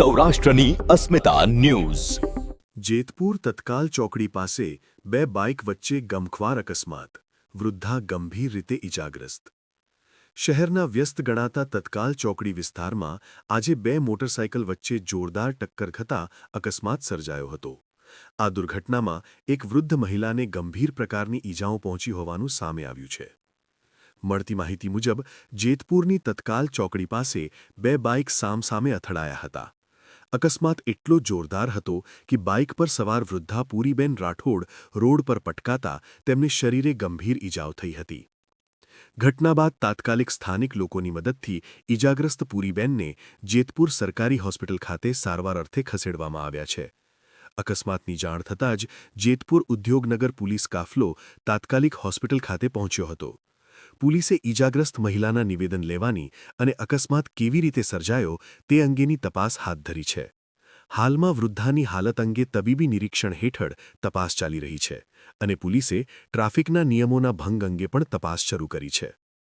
સૌરાષ્ટ્રની અસ્મિતા ન્યૂઝ। જેતપુર તત્કાલ ચોકડી પાસે બે બાઇક વચ્ચે ગમખ્વાર અકસ્માત, વૃદ્ધા ગંભીર રીતે ઇજાગ્રસ્ત। શહેરના વ્યસ્ત ગણાતા તત્કાલ ચોકડી વિસ્તારમાં આજે બે મોટરસાઇકલ વચ્ચે જોરદાર ટક્કર થતાં અકસ્માત સર્જાયો હતો। આ દુર્ઘટનામાં એક વૃદ્ધ મહિલાને ગંભીર પ્રકારની ઇજાઓ પહોંચી હોવાનું સામે આવ્યું છે। મળતી માહિતી મુજબ જેતપુરની તત્કાલ ચોકડી પાસે બે બાઇક સામસામે અથડાયા હતા। અકસ્માત એટલો જોરદાર હતો કે બાઇક પર સવાર વૃદ્ધા પૂરીબેન રાઠોડ રોડ પર પટકાતા તેમને શરીરે ગંભીર ઇજાઓ થઈ હતી। ઘટના બાદ તાત્કાલિક સ્થાનિક લોકોની મદદથી ઇજાગ્રસ્ત પૂરીબેનને જેતપુર સરકારી હોસ્પિટલ ખાતે સારવાર અર્થે ખસેડવામાં આવ્યા છે। અકસ્માતની જાણ થતાં જ જેતપુર ઉદ્યોગનગર પોલીસ કાફલો તાત્કાલિક હોસ્પિટલ ખાતે પહોંચ્યો હતો। પોલીસે ઇજાગ્રસ્ત મહિલાના નિવેદન લેવાની અને અકસ્માત કેવી રીતે સર્જાયો તે અંગેની તપાસ હાથ ધરી છે। હાલમાં વૃદ્ધાની હાલત અંગે તબીબી નિરીક્ષણ હેઠળ તપાસ ચાલી રહી છે અને પોલીસે ટ્રાફિકના નિયમોના ભંગ અંગે પણ તપાસ શરૂ કરી છે।